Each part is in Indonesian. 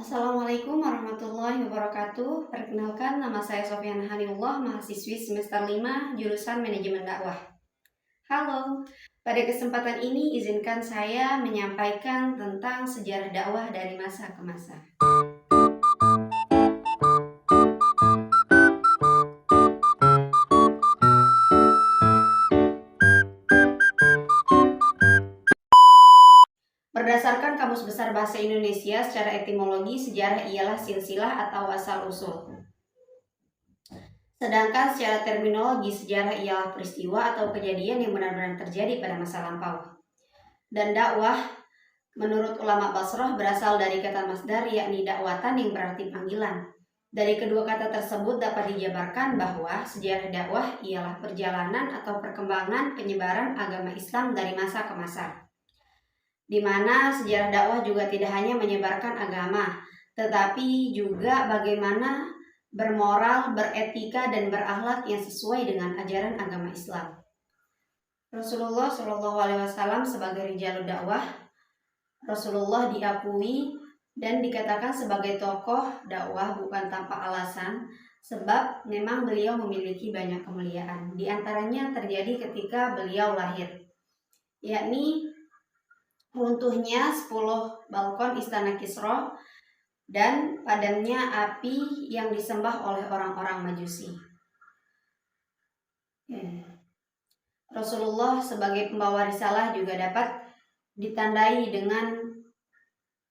Assalamualaikum warahmatullahi wabarakatuh. Perkenalkan, nama saya Sofyan Haniullah, mahasiswi semester 5, jurusan Manajemen Dakwah. Halo, pada kesempatan ini izinkan saya menyampaikan tentang sejarah dakwah dari masa ke masa. Berdasarkan Kamus Besar Bahasa Indonesia, secara etimologi, sejarah ialah silsilah atau asal-usul. Sedangkan secara terminologi, sejarah ialah peristiwa atau kejadian yang benar-benar terjadi pada masa lampau. Dan dakwah, menurut ulama Basrah, berasal dari kata masdar, yakni dakwatan, yang berarti panggilan. Dari kedua kata tersebut dapat dijabarkan bahwa sejarah dakwah ialah perjalanan atau perkembangan penyebaran agama Islam dari masa ke masa, di mana sejarah dakwah juga tidak hanya menyebarkan agama, tetapi juga bagaimana bermoral, beretika, dan berakhlak yang sesuai dengan ajaran agama Islam. Rasulullah Shallallahu Alaihi Wasallam sebagai rijalud dakwah, Rasulullah diakui dan dikatakan sebagai tokoh dakwah bukan tanpa alasan, sebab memang beliau memiliki banyak kemuliaan. Di antaranya terjadi ketika beliau lahir, yakni runtuhnya 10 balkon istana Kisra dan padamnya api yang disembah oleh orang-orang Majusi. Rasulullah sebagai pembawa risalah juga dapat ditandai dengan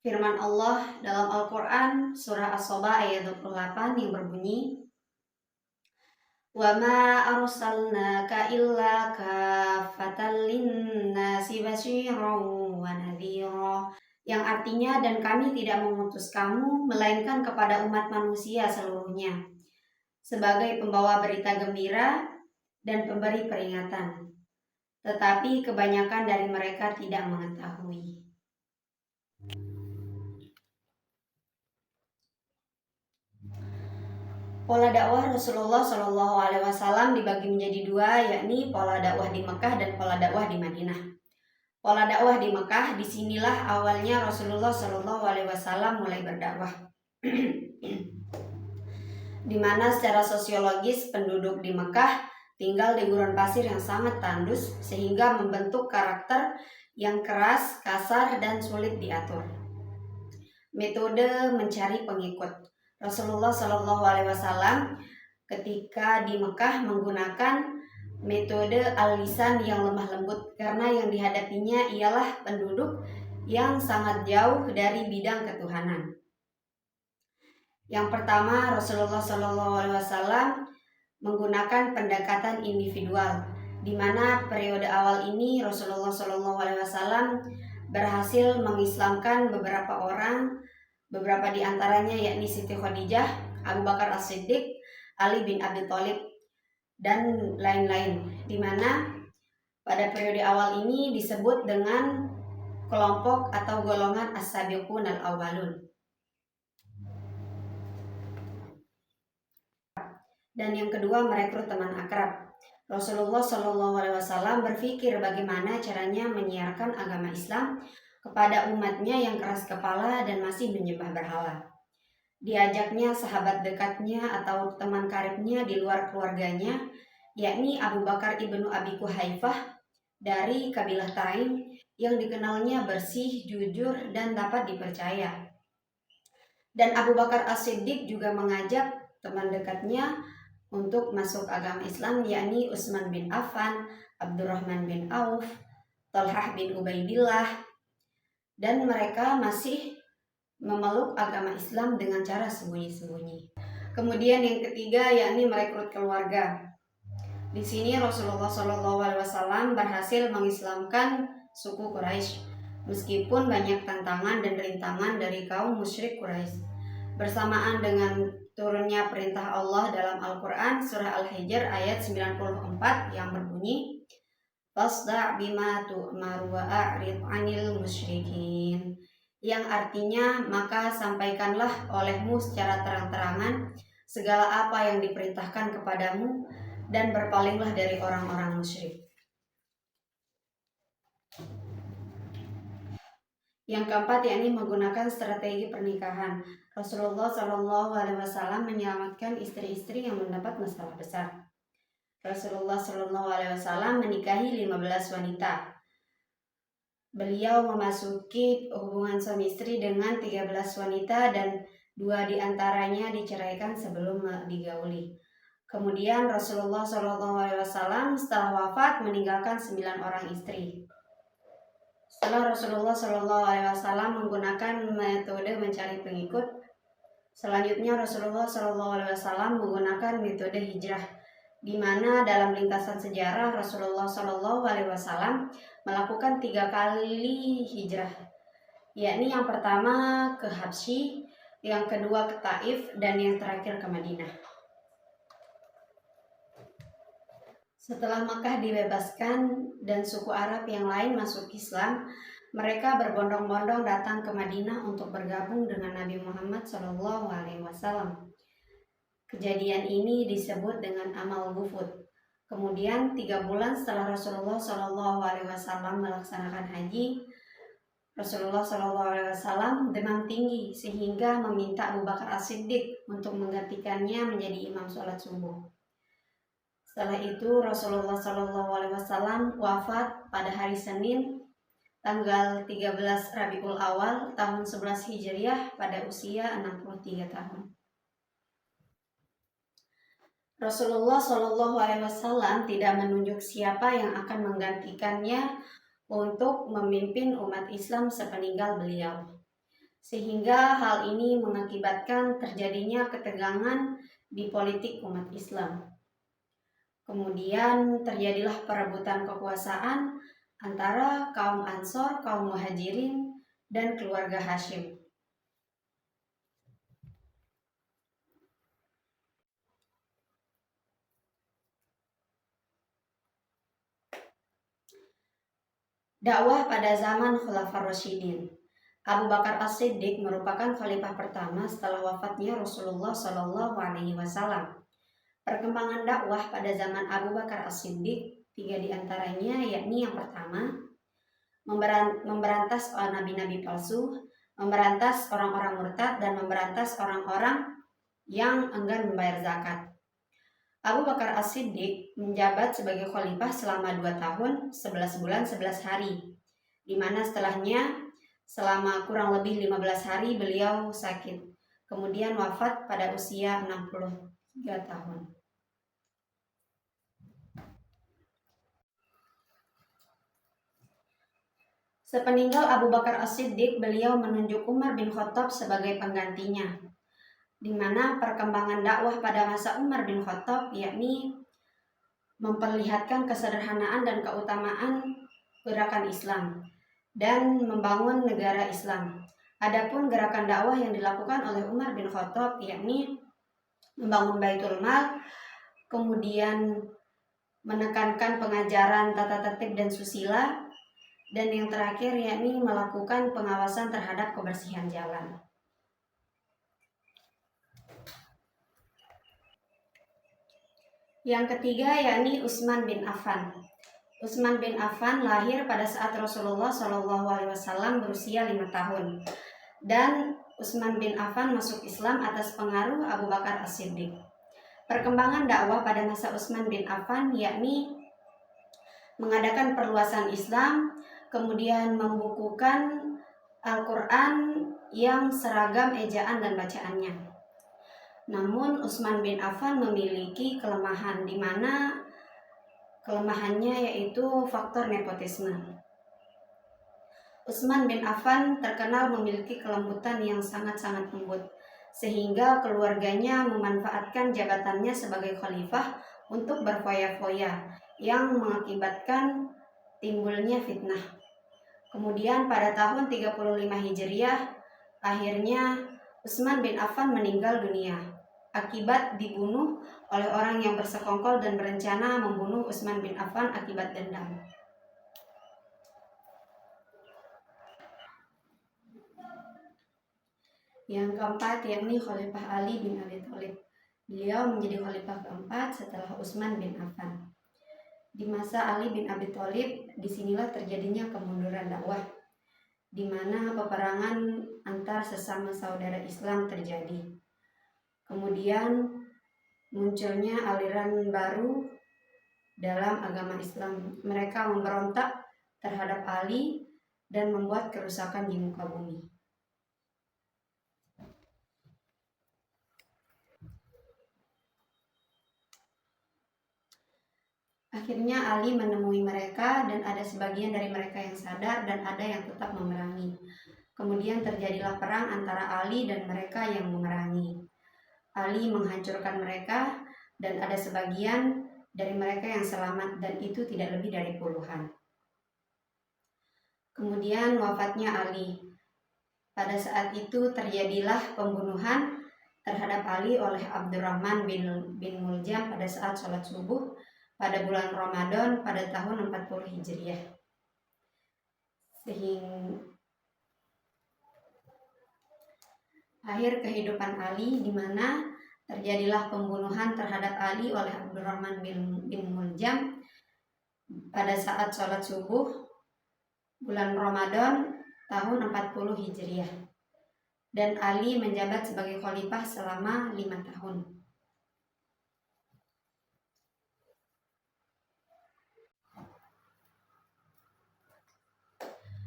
firman Allah dalam Al-Quran surah As-Soba ayat 28 yang berbunyi, "Wa ma arsalnaka illa kafatan linnasi basyiran wa nadhira," yang artinya, dan kami tidak mengutus kamu melainkan kepada umat manusia seluruhnya sebagai pembawa berita gembira dan pemberi peringatan, tetapi kebanyakan dari mereka tidak mengetahui. Pola dakwah Rasulullah Shallallahu Alaihi Wasallam dibagi menjadi dua, yakni pola dakwah di Mekah dan pola dakwah di Madinah. Pola dakwah di Mekah, disinilah awalnya Rasulullah Shallallahu Alaihi Wasallam mulai berdakwah, di mana secara sosiologis penduduk di Mekah tinggal di gurun pasir yang sangat tandus sehingga membentuk karakter yang keras, kasar, dan sulit diatur. Metode mencari pengikut Rasulullah Shallallahu Alaihi Wasallam ketika di Mekah menggunakan metode al-lisan yang lemah lembut, karena yang dihadapinya ialah penduduk yang sangat jauh dari bidang ketuhanan. Yang pertama, Rasulullah Shallallahu Alaihi Wasallam menggunakan pendekatan individual, di mana periode awal ini Rasulullah Shallallahu Alaihi Wasallam berhasil mengislamkan beberapa orang, beberapa di antaranya yakni Siti Khadijah, Abu Bakar As-Siddiq, Ali bin Abi Thalib, dan lain-lain, di mana pada periode awal ini disebut dengan kelompok atau golongan as-sabiqun al-awwalun. Dan yang kedua, merekrut teman akrab. Rasulullah Shallallahu Alaihi Wasallam berpikir bagaimana caranya menyiarkan agama Islam kepada umatnya yang keras kepala dan masih menyembah berhala. Diajaknya sahabat dekatnya atau teman karibnya di luar keluarganya, yakni Abu Bakar ibnu Abi Quhaifah dari kabilah Taim, yang dikenalnya bersih, jujur, dan dapat dipercaya. Dan Abu Bakar As-Siddiq juga mengajak teman dekatnya untuk masuk agama Islam, yakni Utsman bin Affan, Abdurrahman bin Auf, Talhah bin Ubaidillah, dan mereka masih memeluk agama Islam dengan cara sembunyi-sembunyi. Kemudian yang ketiga, yakni merekrut keluarga. Di sini Rasulullah Shallallahu Alaihi Wasallam berhasil mengislamkan suku Quraisy, meskipun banyak tantangan dan rintangan dari kaum musyrik Quraisy. Bersamaan dengan turunnya perintah Allah dalam Al-Quran surah Al-Hijr ayat 94 yang berbunyi, "Fasda' bima tu'mar wa a'rid 'anil musyrikin," yang artinya, maka sampaikanlah olehmu secara terang-terangan segala apa yang diperintahkan kepadamu dan berpalinglah dari orang-orang musyrik. Yang keempat yakni menggunakan strategi pernikahan. Rasulullah Shallallahu Alaihi Wasallam menyelamatkan istri-istri yang mendapat masalah besar. Rasulullah Shallallahu Alaihi Wasallam menikahi 15 wanita. Beliau memasuki hubungan suami istri dengan 13 wanita dan 2 diantaranya diceraikan sebelum digauli. Kemudian Rasulullah Shallallahu Alaihi Wasallam setelah wafat meninggalkan 9 orang istri. Setelah Rasulullah Shallallahu Alaihi Wasallam menggunakan metode mencari pengikut, selanjutnya Rasulullah Shallallahu Alaihi Wasallam menggunakan metode hijrah, di mana dalam lintasan sejarah Rasulullah Shallallahu Alaihi Wasallam melakukan 3 kali hijrah, yakni yang pertama ke Habsyi, yang kedua ke Taif, dan yang terakhir ke Madinah. Setelah Makkah dibebaskan dan suku Arab yang lain masuk Islam, mereka berbondong-bondong datang ke Madinah untuk bergabung dengan Nabi Muhammad SAW. Kejadian ini disebut dengan amal wufud. Kemudian 3 bulan setelah Rasulullah SAW melaksanakan haji, Rasulullah SAW demam tinggi sehingga meminta Abu Bakar As-Siddiq untuk menggantikannya menjadi imam sholat subuh. Setelah itu Rasulullah SAW wafat pada hari Senin tanggal 13 Rabiul Awal tahun 11 Hijriah pada usia 63 tahun. Rasulullah SAW tidak menunjuk siapa yang akan menggantikannya untuk memimpin umat Islam sepeninggal beliau, sehingga hal ini mengakibatkan terjadinya ketegangan di politik umat Islam. Kemudian terjadilah perebutan kekuasaan antara kaum Ansor, kaum Muhajirin, dan keluarga Hashim. Dakwah pada zaman Khulafaur Rasyidin. Abu Bakar As-Siddiq merupakan khalifah pertama setelah wafatnya Rasulullah SAW. Perkembangan dakwah pada zaman Abu Bakar As-Siddiq 3 diantaranya, yakni yang pertama, memberantas nabi-nabi palsu, memberantas orang-orang murtad, dan memberantas orang-orang yang enggan membayar zakat. Abu Bakar As-Siddiq menjabat sebagai khalifah selama 2 tahun, 11 bulan, 11 hari, di mana setelahnya selama kurang lebih 15 hari beliau sakit, kemudian wafat pada usia 63 tahun. Sepeninggal Abu Bakar As-Siddiq, beliau menunjuk Umar bin Khattab sebagai penggantinya, di mana perkembangan dakwah pada masa Umar bin Khattab yakni memperlihatkan kesederhanaan dan keutamaan gerakan Islam dan membangun negara Islam. Adapun gerakan dakwah yang dilakukan oleh Umar bin Khattab yakni membangun Baitul Mal, kemudian menekankan pengajaran tata tertib dan susila, dan yang terakhir yakni melakukan pengawasan terhadap kebersihan jalan. Yang ketiga yakni Utsman bin Affan. Utsman bin Affan lahir pada saat Rasulullah SAW berusia 5 tahun, dan Utsman bin Affan masuk Islam atas pengaruh Abu Bakar As-Siddiq. Perkembangan dakwah pada masa Utsman bin Affan yakni mengadakan perluasan Islam, kemudian membukukan Al-Quran yang seragam ejaan dan bacaannya. Namun Utsman bin Affan memiliki kelemahan, di mana kelemahannya yaitu faktor nepotisme. Utsman bin Affan terkenal memiliki kelembutan yang sangat-sangat lembut, sehingga keluarganya memanfaatkan jabatannya sebagai khalifah untuk berfoya-foya yang mengakibatkan timbulnya fitnah. Kemudian pada tahun 35 Hijriah, akhirnya Utsman bin Affan meninggal dunia akibat dibunuh oleh orang yang bersekongkol dan berencana membunuh Utsman bin Affan akibat dendam. Yang keempat yakni Khalifah Ali bin Abi Thalib. Beliau menjadi khalifah keempat setelah Utsman bin Affan. Di masa Ali bin Abi Thalib, disinilah terjadinya kemunduran dakwah. di mana peperangan antar sesama saudara Islam terjadi. Kemudian munculnya aliran baru dalam agama Islam. Mereka memberontak terhadap Ali dan membuat kerusakan di muka bumi. Akhirnya Ali menemui mereka dan ada sebagian dari mereka yang sadar dan ada yang tetap memerangi. Kemudian terjadilah perang antara Ali dan mereka yang memerangi. Ali menghancurkan mereka dan ada sebagian dari mereka yang selamat dan itu tidak lebih dari puluhan. Kemudian wafatnya Ali. Pada saat itu terjadilah pembunuhan terhadap Ali oleh Abdurrahman bin Muljam pada saat sholat subuh pada bulan Ramadan pada tahun 40 Hijriah. Sehingga akhir kehidupan Ali di mana terjadilah pembunuhan terhadap Ali oleh Abdurrahman bin Muljam pada saat sholat subuh bulan Ramadan tahun 40 Hijriah. Dan Ali menjabat sebagai khalifah selama 5 tahun.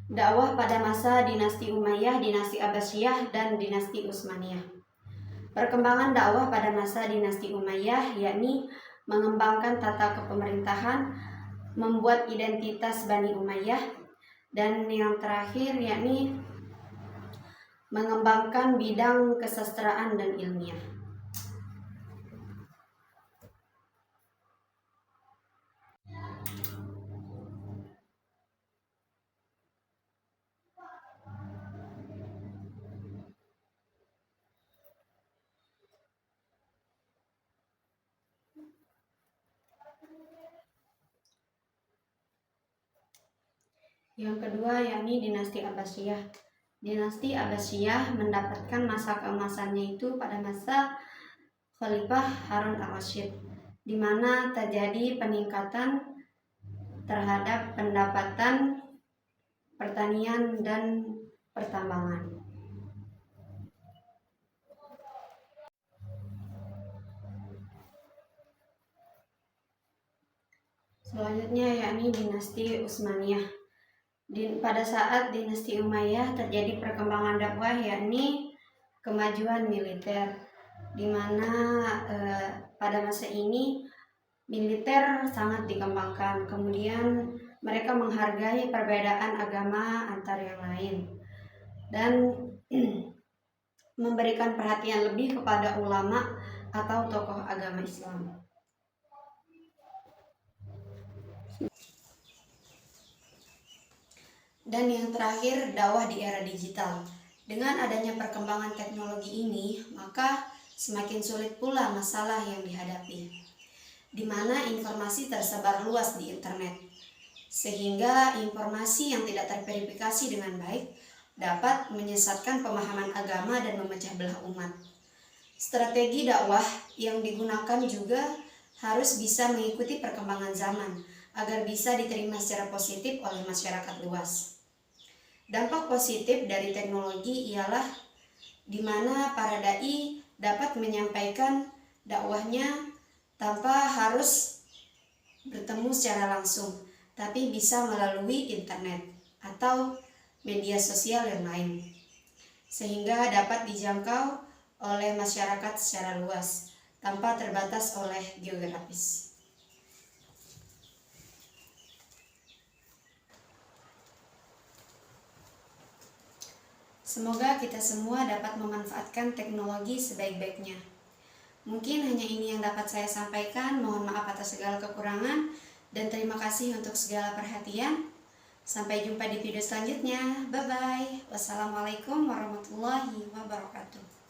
Dakwah pada masa dinasti Umayyah, dinasti Abbasiyah, dan dinasti Utsmaniyah. Perkembangan dakwah pada masa dinasti Umayyah yakni mengembangkan tata kepemerintahan, membuat identitas Bani Umayyah, dan yang terakhir yakni mengembangkan bidang kesastraan dan ilmiah. Yang kedua yakni dinasti Abbasiyah. Dinasti Abbasiyah mendapatkan masa keemasannya itu pada masa Khalifah Harun al-Rasyid, di mana terjadi peningkatan terhadap pendapatan pertanian dan pertambangan. Selanjutnya yakni dinasti Utsmaniyah. Pada saat dinasti Umayyah terjadi perkembangan dakwah yakni kemajuan militer, di mana pada masa ini militer sangat dikembangkan. Kemudian mereka menghargai perbedaan agama antar yang lain dan memberikan perhatian lebih kepada ulama atau tokoh agama Islam. Dan yang terakhir, dakwah di era digital. Dengan adanya perkembangan teknologi ini, maka semakin sulit pula masalah yang dihadapi, di mana informasi tersebar luas di internet, sehingga informasi yang tidak terverifikasi dengan baik dapat menyesatkan pemahaman agama dan memecah belah umat. Strategi dakwah yang digunakan juga harus bisa mengikuti perkembangan zaman agar bisa diterima secara positif oleh masyarakat luas. Dampak positif dari teknologi ialah di mana para dai dapat menyampaikan dakwahnya tanpa harus bertemu secara langsung, tapi bisa melalui internet atau media sosial yang lain, sehingga dapat dijangkau oleh masyarakat secara luas tanpa terbatas oleh geografis. Semoga kita semua dapat memanfaatkan teknologi sebaik-baiknya. Mungkin hanya ini yang dapat saya sampaikan. Mohon maaf atas segala kekurangan dan terima kasih untuk segala perhatian. Sampai jumpa di video selanjutnya. Bye-bye. Wassalamualaikum warahmatullahi wabarakatuh.